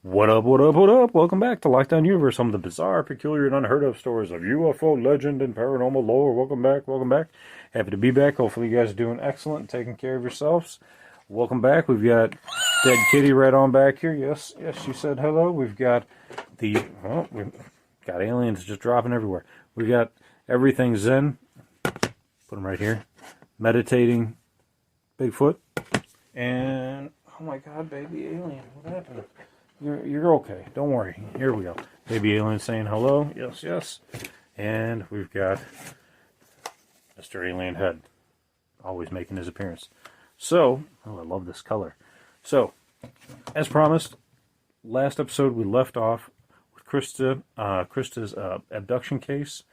What up, what up, what up? Welcome back to Lockdown Universe, some of the bizarre, peculiar, and unheard of stories of UFO legend and paranormal lore. Welcome back, welcome back. Happy to be back. Hopefully you guys are doing excellent and taking care of yourselves. Welcome back. We've got Dead Kitty right on back here. Yes, she said hello. We've got we've got aliens just dropping everywhere. We got everything Zen. Put them right here. Meditating Bigfoot. And, oh my god, baby alien, what happened? You're okay. Don't worry. Here we go. Baby alien saying hello. Yes, yes. And we've got Mr. Alien Head always making his appearance. So, oh, I love this color. So, as promised, last episode we left off with Christa's abduction case,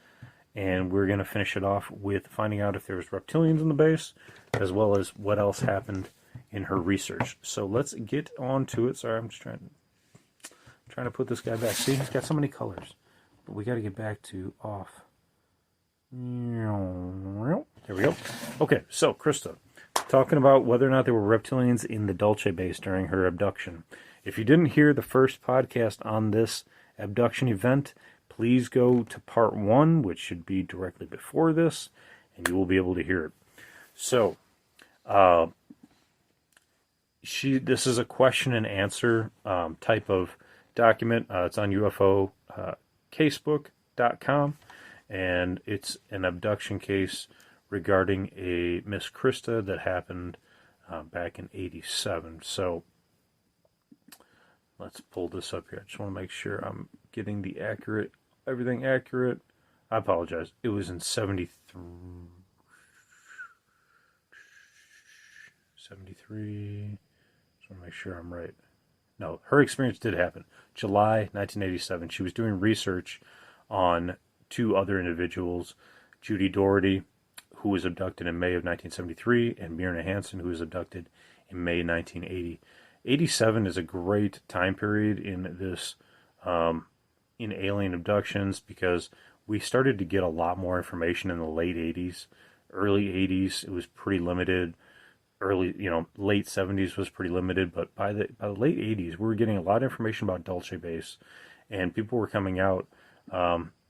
and we're going to finish it off with finding out if there was reptilians in the base, as well as what else happened in her research. So let's get on to it. Sorry, I'm just trying to put this guy back. See, he's got so many colors. But we got to get back to off. There we go. Okay, so Christa, talking about whether or not there were reptilians in the Dulce base during her abduction. If you didn't hear the first podcast on this abduction event, please go to part 1, which should be directly before this, and you will be able to hear it. So, this is a question and answer type of document. It's on UFOcasebook.com, and it's an abduction case regarding a Miss Christa that happened back in '87. So let's pull this up here. I just want to make sure I'm getting everything accurate. I apologize. It was in 73. Just want to make sure I'm right. No, her experience did happen. July 1987. She was doing research on 2 other individuals, Judy Doherty, who was abducted in May of 1973, and Myrna Hansen, who was abducted in May 1980. 87 is a great time period in this, in alien abductions, because we started to get a lot more information in the late 80s. Early 80s, it was pretty limited. Late 70s was pretty limited, but by the late 80s, we were getting a lot of information about Dulce Base, and people were coming out,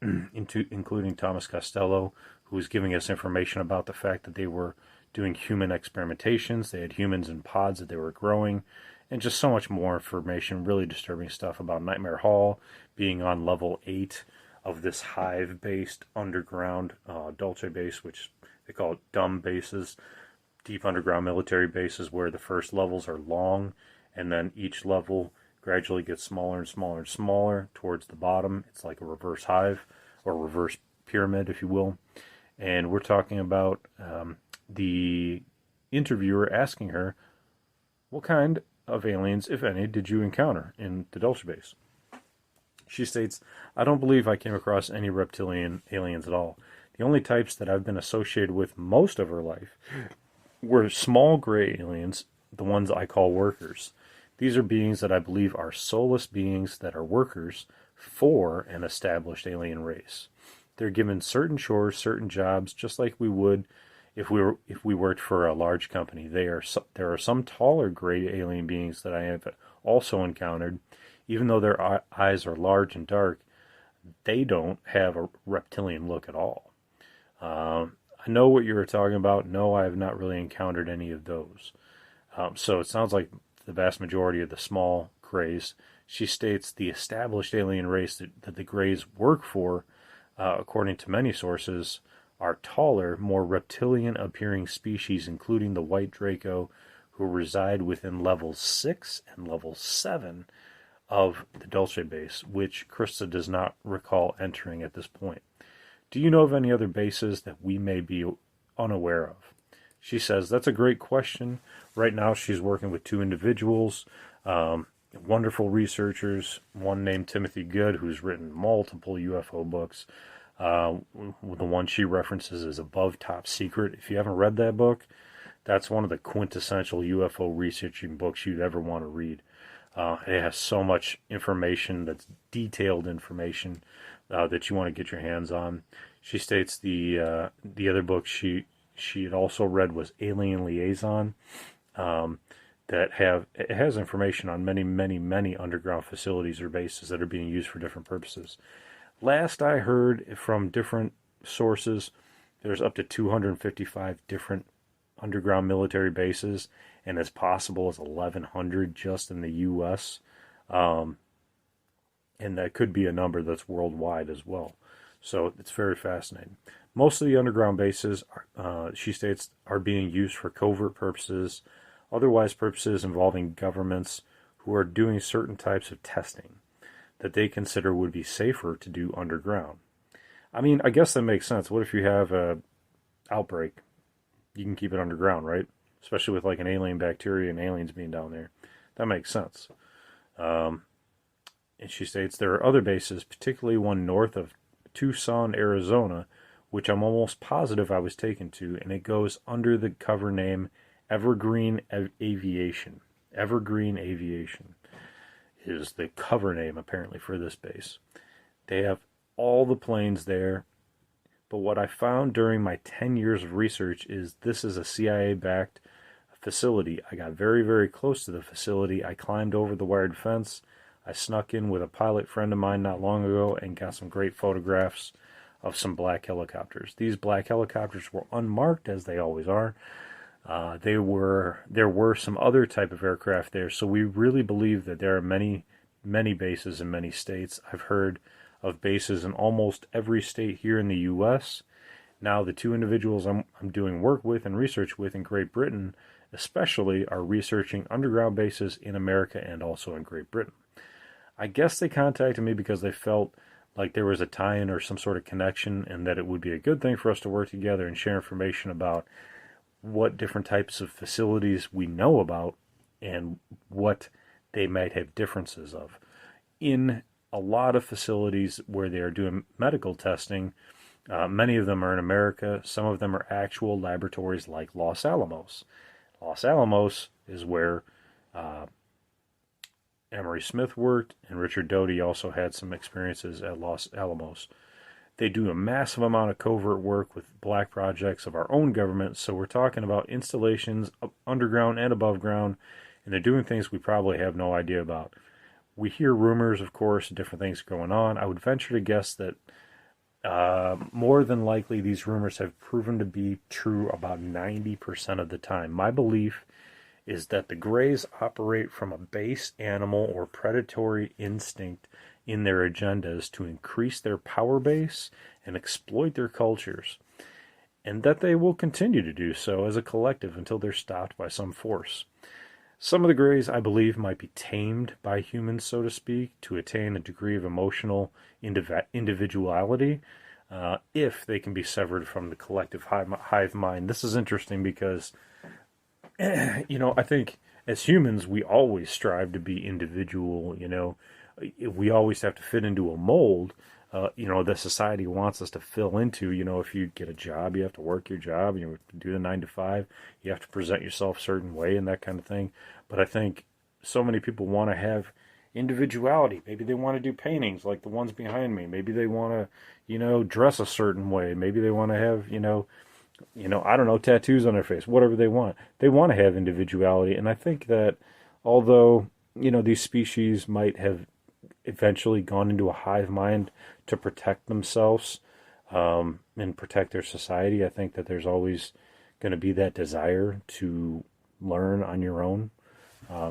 including Thomas Costello, who was giving us information about the fact that they were doing human experimentations. They had humans in pods that they were growing, and just so much more information, really disturbing stuff about Nightmare Hall being on level 8 of this hive-based underground Dulce Base, which they call it dumb bases. Deep underground military bases where the first levels are long, and then each level gradually gets smaller and smaller and smaller towards the bottom. It's like a reverse hive, or reverse pyramid, if you will. And we're talking about the interviewer asking her, what kind of aliens, if any, did you encounter in the Dulce base? She states, I don't believe I came across any reptilian aliens at all. The only types that I've been associated with most of her life were small gray aliens, the ones I call workers. These are beings that I believe are soulless beings that are workers for an established alien race. They're given certain chores, certain jobs, just like we would if we worked for a large company. There are some taller gray alien beings that I have also encountered. Even though their eyes are large and dark, they don't have a reptilian look at all. I know what you were talking about. No, I have not really encountered any of those. So it sounds like the vast majority of the small grays. She states the established alien race that the grays work for, according to many sources, are taller, more reptilian-appearing species, including the white Draco, who reside within level 6 and level 7 of the Dulce base, which Christa does not recall entering at this point. Do you know of any other bases that we may be unaware of? She says, that's a great question. Right now she's working with 2 individuals, wonderful researchers, one named Timothy Good, who's written multiple UFO books. The one she references is Above Top Secret. If you haven't read that book, that's one of the quintessential UFO researching books you'd ever want to read. It has so much information, that's detailed information, that you want to get your hands on. She states the other book she had also read was Alien Liaison. it has information on many, many, many underground facilities or bases that are being used for different purposes. Last I heard from different sources, there's up to 255 different underground military bases, and as possible as 1,100 just in the U.S. And that could be a number that's worldwide as well. So it's very fascinating. Most of the underground bases, she states, are being used for covert purposes, otherwise purposes involving governments who are doing certain types of testing that they consider would be safer to do underground. I mean, I guess that makes sense. What if you have a outbreak? You can keep it underground, right? Especially with like an alien bacteria and aliens being down there. That makes sense. And she states there are other bases, particularly one north of Tucson, Arizona, which I'm almost positive I was taken to, and it goes under the cover name Evergreen Aviation. Evergreen Aviation is the cover name apparently for this base. They have all the planes there, but what I found during my 10 years of research is this is a CIA-backed facility. I got very, very close to the facility. I climbed over the wired fence. I snuck in with a pilot friend of mine not long ago and got some great photographs of some black helicopters. These black helicopters were unmarked, as they always are. There were some other type of aircraft there, so we really believe that there are many, many bases in many states. I've heard of bases in almost every state here in the U.S. Now, the two individuals I'm doing work with and research with in Great Britain, especially, are researching underground bases in America and also in Great Britain. I guess they contacted me because they felt like there was a tie-in or some sort of connection, and that it would be a good thing for us to work together and share information about what different types of facilities we know about and what they might have differences of. In a lot of facilities where they are doing medical testing, many of them are in America. Some of them are actual laboratories like Los Alamos. Los Alamos is where Emery Smith worked, and Richard Doty also had some experiences at Los Alamos. They do a massive amount of covert work with black projects of our own government, so we're talking about installations underground and above ground, and they're doing things we probably have no idea about. We hear rumors, of course, of different things going on. I would venture to guess that more than likely these rumors have proven to be true about 90% of the time. My belief is that the Greys operate from a base animal or predatory instinct in their agendas to increase their power base and exploit their cultures, and that they will continue to do so as a collective until they're stopped by some force. Some of the Greys, I believe, might be tamed by humans, so to speak, to attain a degree of emotional individuality, if they can be severed from the collective hive mind. This is interesting because I think as humans, we always strive to be individual. We always have to fit into a mold, that society wants us to fill into. If you get a job, you have to work your job, you have to do the 9 to 5, you have to present yourself a certain way and that kind of thing. But I think so many people want to have individuality. Maybe they want to do paintings like the ones behind me. Maybe they want to, dress a certain way. Maybe they want to have, I don't know, tattoos on their face, whatever they want. They want to have individuality. And I think that although, these species might have eventually gone into a hive mind to protect themselves and protect their society, I think that there's always going to be that desire to learn on your own.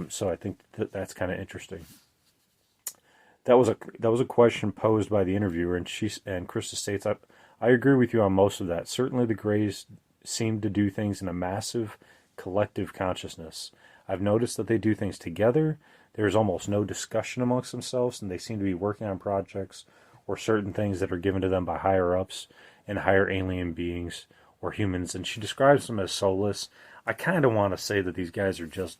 So I think that's kind of interesting. That was a question posed by the interviewer, and Christa states, I agree with you on most of that. Certainly the Greys seem to do things in a massive collective consciousness. I've noticed that they do things together. There's almost no discussion amongst themselves, and they seem to be working on projects or certain things that are given to them by higher-ups and higher alien beings or humans. And she describes them as soulless. I kind of want to say that these guys are just,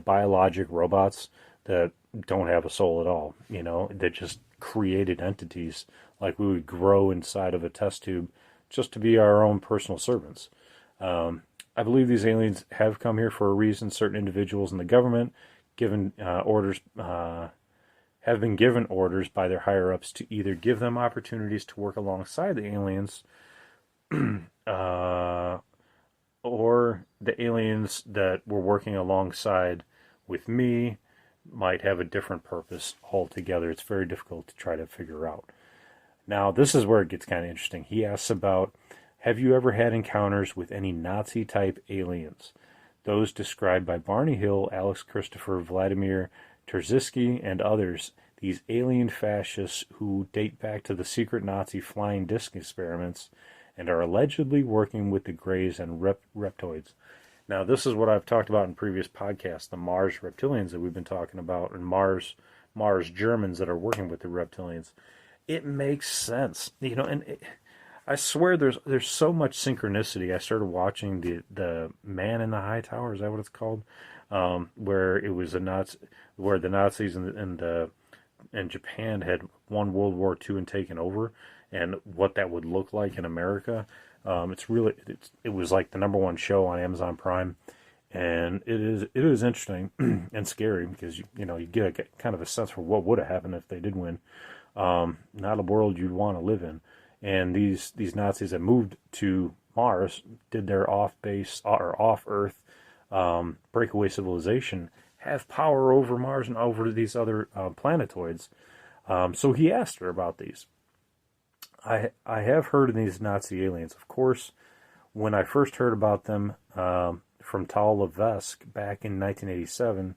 biologic robots that don't have a soul at all. They're just created entities like we would grow inside of a test tube just to be our own personal servants. I believe these aliens have come here for a reason. Certain individuals in the government have been given orders by their higher-ups to either give them opportunities to work alongside the aliens or the aliens that were working alongside with me might have a different purpose altogether. It's very difficult to try to figure out. Now, this is where it gets kind of interesting. He asks about, have you ever had encounters with any Nazi-type aliens? Those described by Barney Hill, Alex Christopher, Vladimir Terziski, and others, these alien fascists who date back to the secret Nazi flying disc experiments and are allegedly working with the Greys and reptoids. Now, this is what I've talked about in previous podcasts, the Mars reptilians that we've been talking about, and Mars Germans that are working with the reptilians. It makes sense, and I swear there's so much synchronicity. I started watching the Man in the High Tower, is that what it's called? Where it was where the Nazis and Japan had won World War II and taken over, and what that would look like in America. It was like the #1 show on Amazon Prime, and it is interesting and scary because you get a kind of a sense for what would have happened if they did win. Not a world you'd want to live in. And these Nazis that moved to Mars, did their off-base or off-Earth breakaway civilization, have power over Mars and over these other planetoids. So he asked her about these. I have heard of these Nazi aliens. Of course, when I first heard about them from Tal Levesque back in 1987,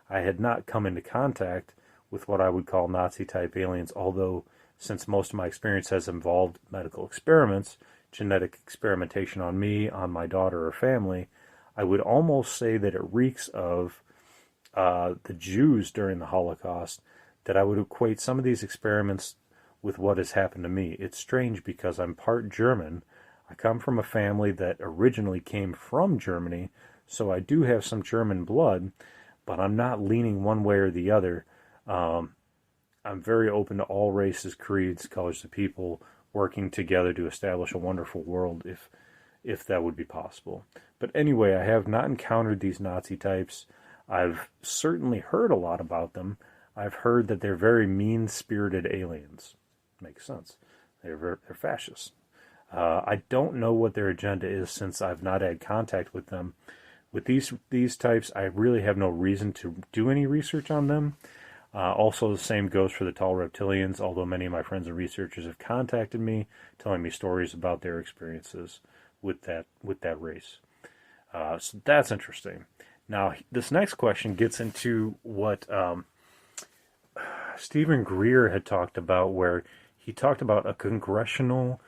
I had not come into contact with what I would call Nazi-type aliens, although since most of my experience has involved medical experiments, genetic experimentation on me, on my daughter or family, I would almost say that it reeks of the Jews during the Holocaust, that I would equate some of these experiments with what has happened to me. It's strange because I'm part German. I come from a family that originally came from Germany, so I do have some German blood, but I'm not leaning one way or the other. I'm very open to all races, creeds, colors of people working together to establish a wonderful world if that would be possible. But anyway, I have not encountered these Nazi types. I've certainly heard a lot about them. I've heard that they're very mean-spirited aliens. Makes sense. They're fascists. I don't know what their agenda is since I've not had contact with them. With these types, I really have no reason to do any research on them. Also, the same goes for the tall reptilians, although many of my friends and researchers have contacted me, telling me stories about their experiences with that race. So that's interesting. Now, this next question gets into what Stephen Greer had talked about, where he talked about a congressional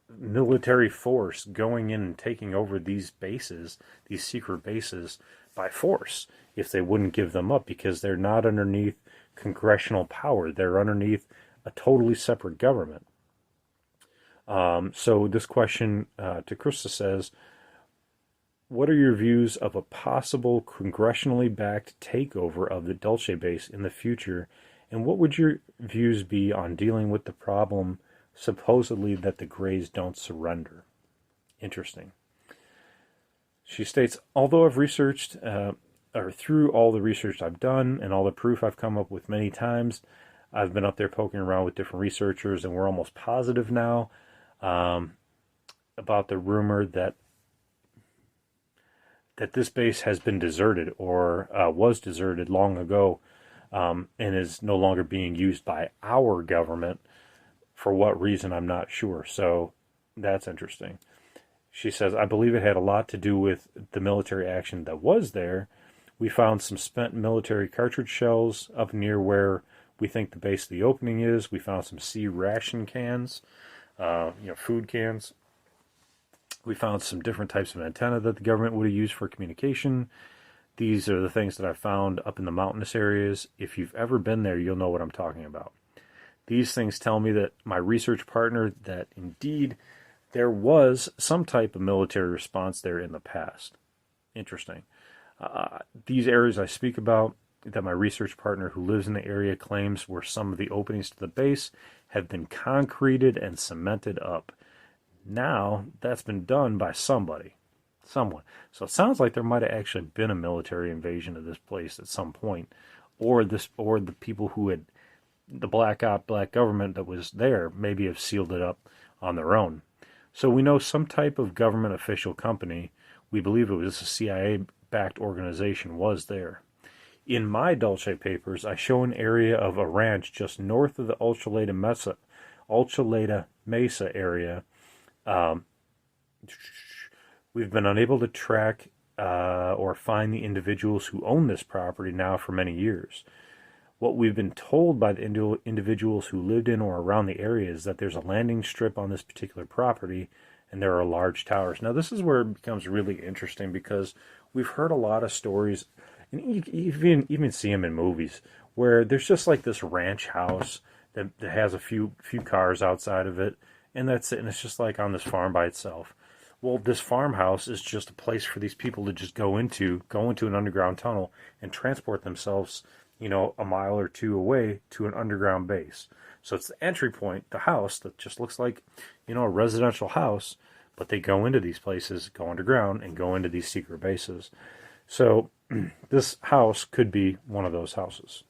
military force going in and taking over these bases, these secret bases, by force, if they wouldn't give them up, because they're not underneath congressional power. They're underneath a totally separate government. So this question to Christa says, what are your views of a possible congressionally backed takeover of the Dulce base in the future, and what would your views be on dealing with the problem supposedly that the Greys don't surrender? Interesting. She states, although I've researched, or through all the research I've done and all the proof I've come up with many times, I've been up there poking around with different researchers, and we're almost positive now about the rumor that this base has been deserted or was deserted long ago and is no longer being used by our government. For what reason, I'm not sure. So that's interesting. She says, I believe it had a lot to do with the military action that was there. We found some spent military cartridge shells up near where we think the base of the opening is. We found some sea ration cans, food cans. We found some different types of antenna that the government would have used for communication. These are the things that I found up in the mountainous areas. If you've ever been there, you'll know what I'm talking about. These things tell me that my research partner, that indeed there was some type of military response there in the past. Interesting. These areas I speak about, that my research partner who lives in the area claims were some of the openings to the base, have been concreted and cemented up. Now, that's been done by someone. So it sounds like there might have actually been a military invasion of this place at some point, or the people who had, the black government that was there, maybe have sealed it up on their own. So we know some type of government official company, we believe it was a CIA government-backed organization was there. In my Dulce papers, I show an area of a ranch just north of the Ulchaleta Mesa area. We've been unable to track or find the individuals who own this property now for many years. What we've been told by the individuals who lived in or around the area is that there's a landing strip on this particular property and there are large towers. Now, this is where it becomes really interesting because we've heard a lot of stories, and you even see them in movies, where there's just like this ranch house that has a few cars outside of it, and that's it, and it's just like on this farm by itself. Well, this farmhouse is just a place for these people to just go into an underground tunnel and transport themselves, a mile or two away to an underground base. So it's the entry point, the house that just looks like, a residential house, but they go into these places, go underground, and go into these secret bases. So this house could be one of those houses.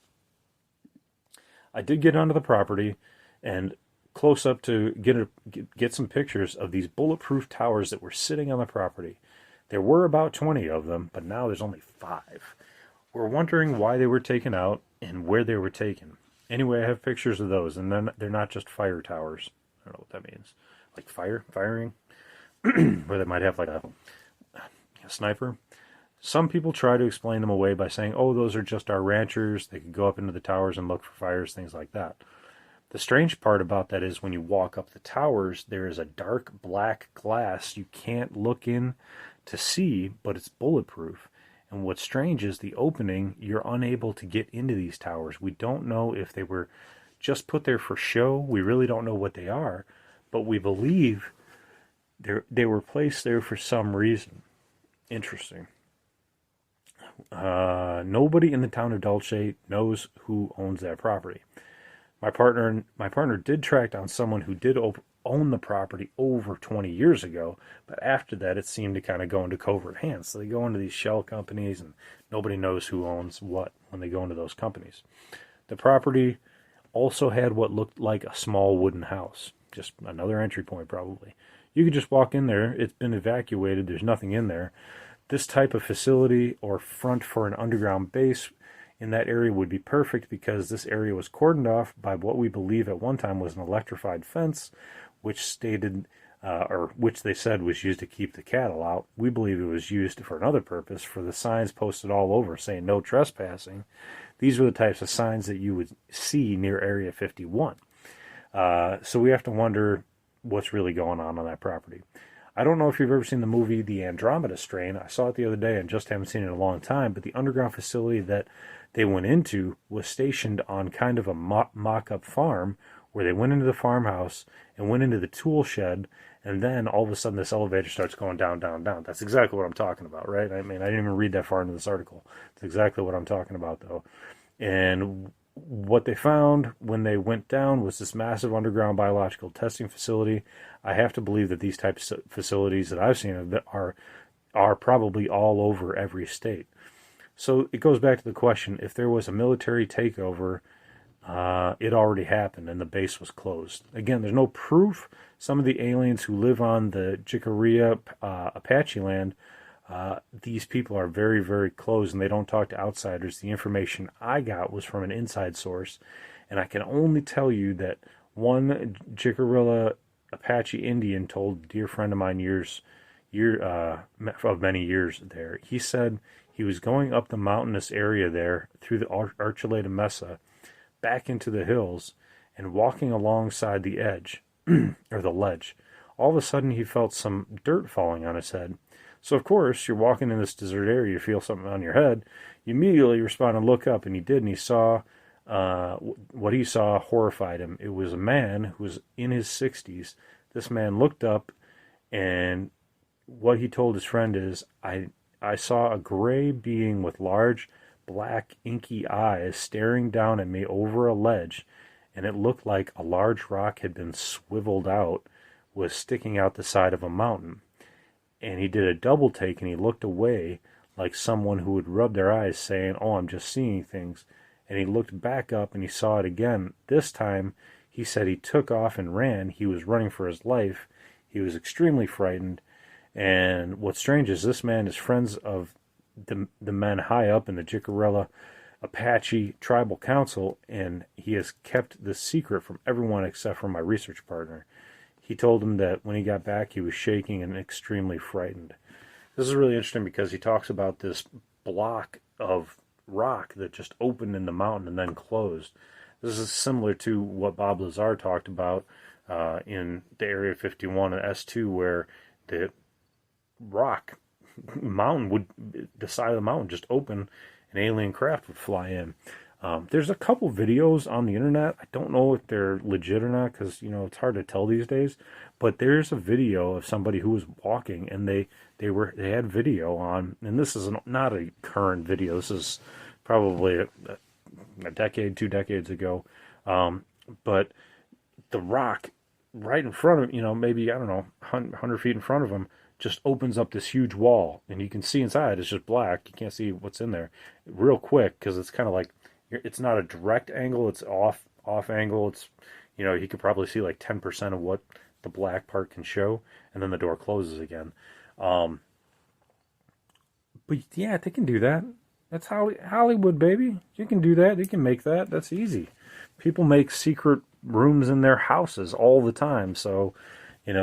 I did get onto the property and close up to get some pictures of these bulletproof towers that were sitting on the property. There were about 20 of them, but now there's only 5. We're wondering why they were taken out and where they were taken. Anyway, I have pictures of those, and then they're not just fire towers. I don't know what that means. Like firing? Where they might have like a sniper. Some people try to explain them away by saying, oh, those are just our ranchers. They could go up into the towers and look for fires, things like that. The strange part about that is when you walk up the towers, there is a dark black glass you can't look in to see, but it's bulletproof. And what's strange is the opening, you're unable to get into these towers. We don't know if they were just put there for show. We really don't know what they are, but we believe they were placed there for some reason. Interesting. Nobody in the town of Dulce knows who owns that property. My partner did track down someone who did own the property over 20 years ago, but after that it seemed to kind of go into covert hands. So they go into these shell companies and nobody knows who owns what when they go into those companies. The property also had what looked like a small wooden house, just another entry point probably. You could just walk in there, it's been evacuated, there's nothing in there. This type of facility or front for an underground base in that area would be perfect because this area was cordoned off by what we believe at one time was an electrified fence, which which they said was used to keep the cattle out. We believe it was used for another purpose, for the signs posted all over saying no trespassing. These were the types of signs that you would see near Area 51. So we have to wonder what's really going on that property. I don't know if you've ever seen the movie The Andromeda Strain. I saw it the other day and just haven't seen it in a long time, but the underground facility that they went into was stationed on kind of a mock-up farm where they went into the farmhouse and went into the tool shed, and then all of a sudden this elevator starts going down, down, down. That's exactly what I'm talking about, right? I mean, I didn't even read that far into this article. It's exactly what I'm talking about, though. And what they found when they went down was this massive underground biological testing facility. I have to believe that these types of facilities that I've seen are probably all over every state. So it goes back to the question, if there was a military takeover, it already happened and the base was closed. Again, there's no proof. Some of the aliens who live on the Jicarilla Apache land, these people are very, very close and they don't talk to outsiders. The information I got was from an inside source, and I can only tell you that one Jicarilla Apache Indian told a dear friend of mine of many years there. He said he was going up the mountainous area there through the Archuleta Mesa back into the hills and walking alongside the edge or the ledge. All of a sudden he felt some dirt falling on his head. So of course you're walking in this desert area, you feel something on your head. You immediately respond and look up, and he did, and he saw what he saw horrified him. It was a man who was in his 60s. This man looked up, and what he told his friend is, I saw a gray being with large, black, inky eyes staring down at me over a ledge, and it looked like a large rock had been swiveled out, was sticking out the side of a mountain. And he did a double take, and he looked away like someone who would rub their eyes saying, oh, I'm just seeing things. And he looked back up, and he saw it again. This time, he said he took off and ran. He was running for his life. He was extremely frightened. And what's strange is this man is friends of the men high up in the Jicarilla Apache Tribal Council, and he has kept this secret from everyone except for my research partner. He told him that when he got back, he was shaking and extremely frightened. This is really interesting because he talks about this block of rock that just opened in the mountain and then closed. This is similar to what Bob Lazar talked about in the Area 51 and S2, where the rock mountain would, the side of the mountain just open, and alien craft would fly in. There's a couple videos on the internet. I don't know if they're legit or not because, it's hard to tell these days. But there's a video of somebody who was walking, and they had video on, and this is not a current video. This is probably a decade, 2 decades ago. But the rock right in front of, maybe, I don't know, 100 feet in front of him, just opens up this huge wall, and you can see inside. It's just black. You can't see what's in there real quick because it's kind of like, it's not a direct angle. It's off angle. It's, you could probably see like 10% of what the black part can show, and then the door closes again. But yeah, they can do that. That's Hollywood, baby. You can do that. You can make that. That's easy. People make secret rooms in their houses all the time. So,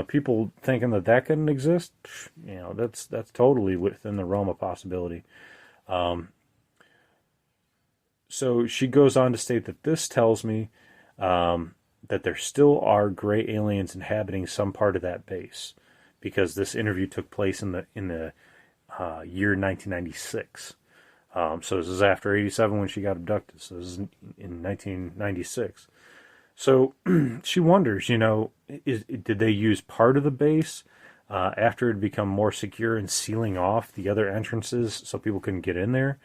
people thinking that couldn't exist, that's totally within the realm of possibility. So she goes on to state that this tells me that there still are gray aliens inhabiting some part of that base, because this interview took place in the year 1996. So this is after 87 when she got abducted. So this is in 1996. So she wonders, did they use part of the base after it had become more secure in sealing off the other entrances so people couldn't get in there?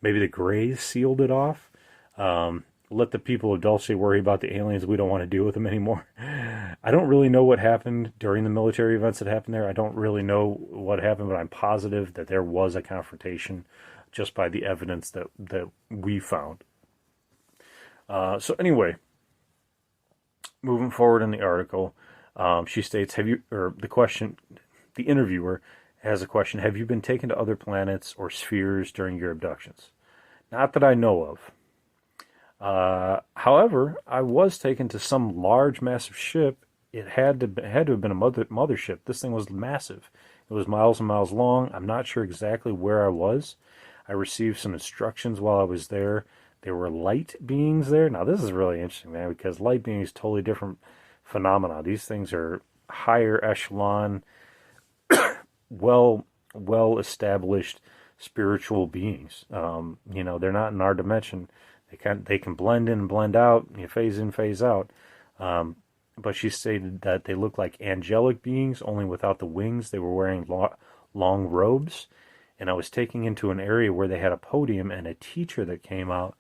Maybe the Greys sealed it off. Let the people of Dulce worry about the aliens. We don't want to deal with them anymore. I don't really know what happened during the military events that happened there. I don't really know what happened, but I'm positive that there was a confrontation just by the evidence that we found. So anyway, moving forward in the article, she states, the interviewer has a question, have you been taken to other planets or spheres during your abductions? Not that I know of. However, I was taken to some large, massive ship. It had to have been a mothership. This thing was massive. It was miles and miles long. I'm not sure exactly where I was. I received some instructions while I was there. There were light beings there. Now, this is really interesting, man, because light beings totally different phenomena. These things are higher echelon, well established spiritual beings. They're not in our dimension. They can blend in and blend out, phase in, phase out. But she stated that they look like angelic beings, only without the wings. They were wearing long robes. And I was taken into an area where they had a podium and a teacher that came out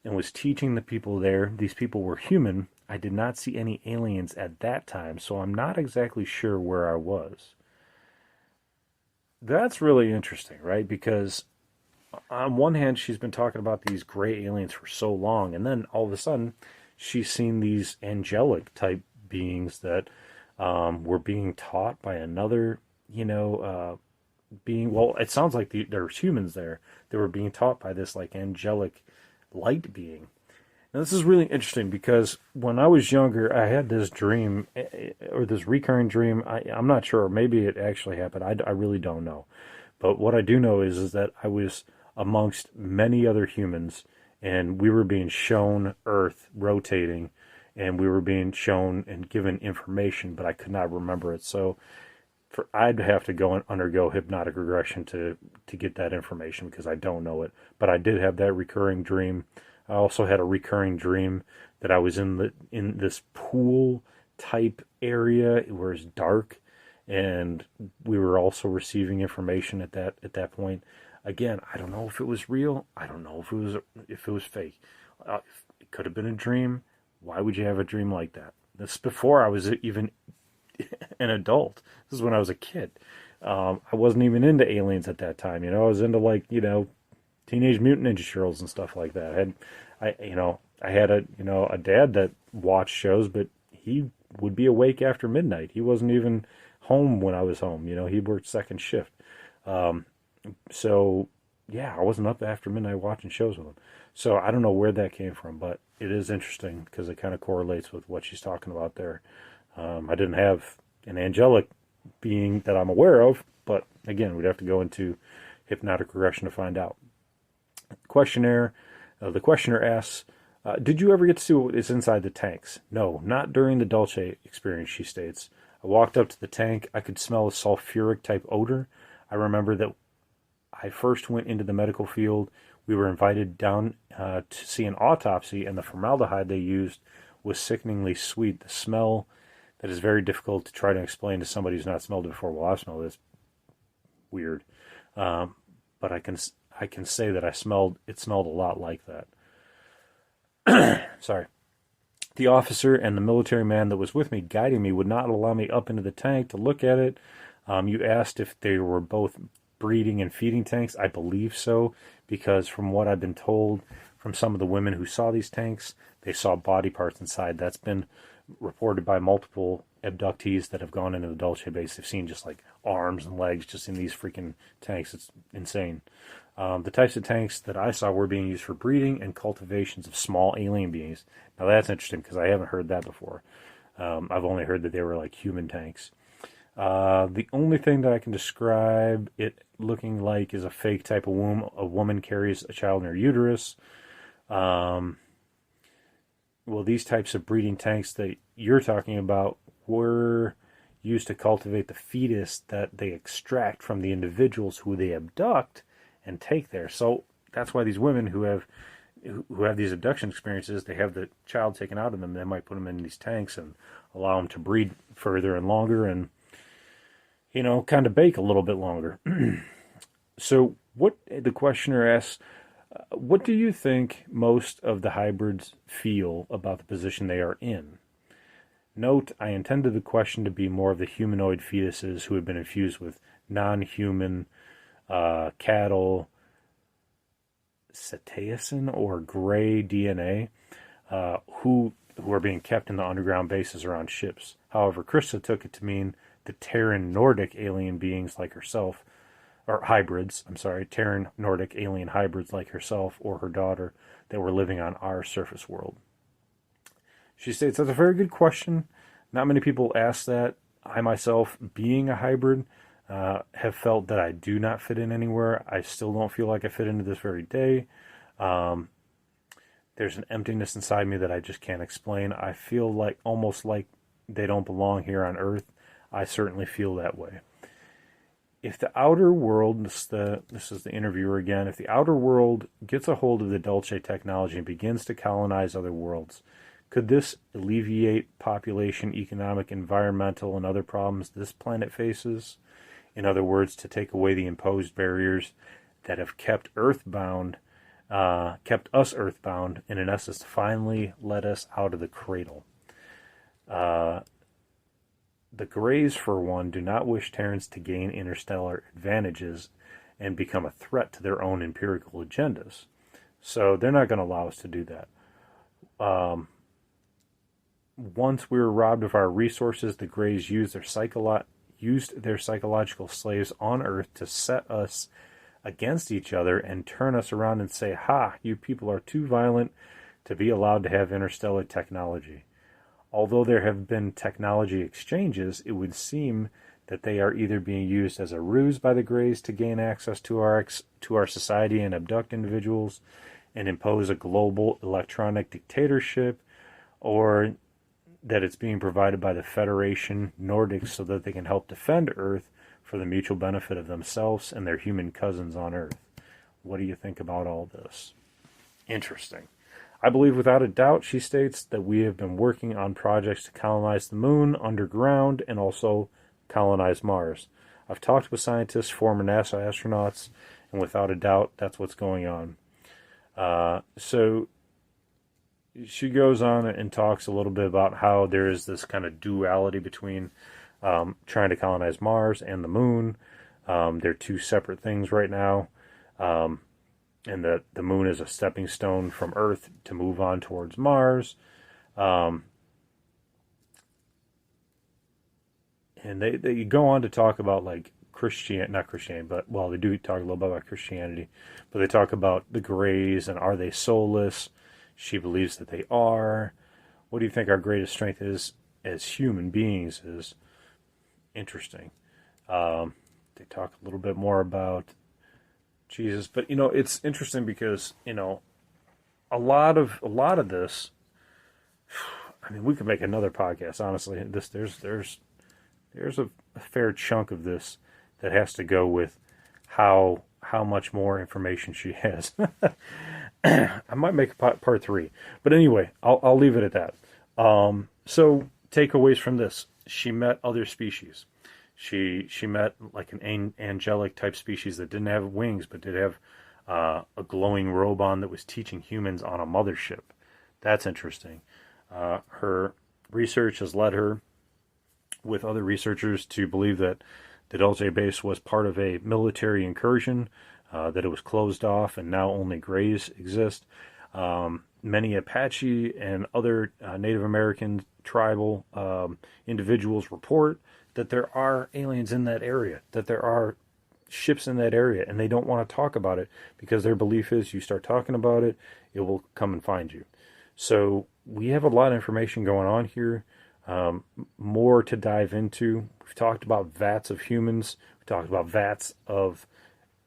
and was teaching the people there. These people were human. I did not see any aliens at that time, so I'm not exactly sure where I was. That's really interesting, right? Because on one hand, she's been talking about these gray aliens for so long, and then all of a sudden, she's seen these angelic type beings that were being taught by another, being. Well, it sounds like there's humans there. They were being taught by this like angelic light being. And this is really interesting because when I was younger, I had this dream, or this recurring dream. I'm not sure. Maybe it actually happened. I really don't know. But what I do know is that I was amongst many other humans, and we were being shown Earth rotating, and we were being shown and given information, but I could not remember it. So I'd have to go and undergo hypnotic regression to get that information because I don't know it. But I did have that recurring dream. I also had a recurring dream that I was in this pool type area where it's dark, and we were also receiving information at that point. Again, I don't know if it was real. I don't know if it was fake. It could have been a dream. Why would you have a dream like that? This is before I was even an adult. This is when I was a kid. I wasn't even into aliens at that time. I was into Teenage Mutant Ninja Turtles and stuff like that. I had a dad that watched shows, but he would be awake after midnight. He wasn't even home when I was home. He worked second shift. So yeah, I wasn't up after midnight watching shows with them. So I don't know where that came from, but it is interesting because it kind of correlates with what she's talking about there. I didn't have an angelic being that I'm aware of, but again, we'd have to go into hypnotic regression to find out. Questionnaire. The questioner asks, did you ever get to see what is inside the tanks? No, not during the Dulce experience, she states. I walked up to the tank. I could smell a sulfuric type odor. I remember that I first went into the medical field. We were invited down to see an autopsy, and the formaldehyde they used was sickeningly sweet. The smell that is very difficult to try to explain to somebody who's not smelled it before. Well, I've smelled it. It's weird. But I can say that it smelled a lot like that. Sorry. The officer and the military man that was with me guiding me would not allow me up into the tank to look at it. You asked if they were both breeding and feeding tanks. I believe so, because from what I've been told from some of the women who saw these tanks, they saw body parts inside. That's been reported by multiple abductees that have gone into the Dulce base. They've seen just like arms and legs just in these freaking tanks. It's insane. The types of tanks that I saw were being used for breeding and cultivations of small alien beings. Now that's interesting because I haven't heard that before. I've only heard that they were like human tanks. The only thing that I can describe it looking like is a fake type of womb. A woman carries a child in her uterus. Well, these types of breeding tanks that you're talking about were used to cultivate the fetus that they extract from the individuals who they abduct and take there. So that's why these women who have these abduction experiences, they have the child taken out of them. They might put them in these tanks and allow them to breed further and longer and, kind of bake a little bit longer. So what the questioner asks, what do you think most of the hybrids feel about the position they are in? Note, I intended the question to be more of the humanoid fetuses who have been infused with non-human cattle, cetacean or gray DNA, who are being kept in the underground bases or on ships. However, Christa took it to mean the Terran Nordic alien beings like herself, or hybrids, Terran Nordic alien hybrids like herself or her daughter that were living on our surface world. She states, that's a very good question. Not many people ask that. I myself, being a hybrid, have felt that I do not fit in anywhere. I still don't feel like I fit into this very day. There's an emptiness inside me that I just can't explain. I feel like almost like they don't belong here on Earth. I certainly feel that way. If the outer world, this is the interviewer again, if the outer world gets a hold of the Dulce technology and begins to colonize other worlds, could this alleviate population, economic, environmental, and other problems this planet faces? In other words, to take away the imposed barriers that have kept us earthbound, and in essence, finally let us out of the cradle. The Greys, for one, do not wish Terrans to gain interstellar advantages and become a threat to their own empirical agendas. So they're not going to allow us to do that. Once we were robbed of our resources, the Greys used their psychological slaves on Earth to set us against each other and turn us around and say, ha, you people are too violent to be allowed to have interstellar technology. Although there have been technology exchanges, it would seem that they are either being used as a ruse by the Greys to gain access to our society and abduct individuals and impose a global electronic dictatorship, or that it's being provided by the Federation Nordics so that they can help defend Earth for the mutual benefit of themselves and their human cousins on Earth. What do you think about all this? Interesting. I believe without a doubt, she states, that we have been working on projects to colonize the moon underground and also colonize Mars. I've talked with scientists, former NASA astronauts, and without a doubt, that's what's going on. So she goes on and talks a little bit about how there is this kind of duality between trying to colonize Mars and the moon. They're two separate things right now. And that the moon is a stepping stone from Earth to move on towards Mars. And they go on to talk about like not Christianity, but, well, they do talk a little bit about Christianity, but they talk about the grays and are they soulless? She believes that they are. What do you think our greatest strength is as human beings is interesting. They talk a little bit more about Jesus, but, it's interesting because, a lot of this, I mean, we could make another podcast, honestly. There's a fair chunk of this that has to go with how much more information she has. I might make part 3, but anyway, I'll leave it at that. So takeaways from this: she met other species. She met like an angelic type species that didn't have wings, but did have a glowing robe on that was teaching humans on a mothership. That's interesting. Her research has led her, with other researchers, to believe that the Dulce base was part of a military incursion, that it was closed off and now only grays exist. Many Apache and other Native American tribal individuals report that there are aliens in that area, that there are ships in that area, and they don't want to talk about it because their belief is you start talking about it, it will come and find you. So we have a lot of information going on here. More to dive into. We've talked about vats of humans. We've talked about vats of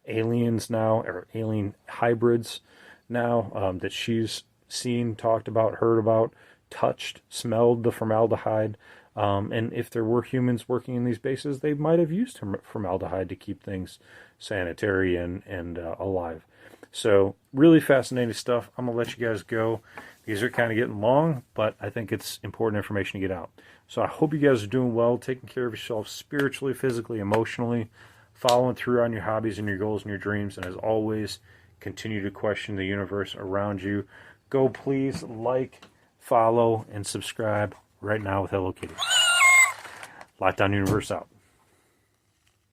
aliens now, or alien hybrids now, that she's seen, talked about, heard about, touched, smelled the formaldehyde. And if there were humans working in these bases, they might have used formaldehyde to keep things sanitary and alive. So really fascinating stuff. I'm going to let you guys go. These are kind of getting long, but I think it's important information to get out. So I hope you guys are doing well, taking care of yourself spiritually, physically, emotionally, following through on your hobbies and your goals and your dreams. And as always, continue to question the universe around you. Go please like, follow, and subscribe right now with Hello Kitty. Lockdown Universe out.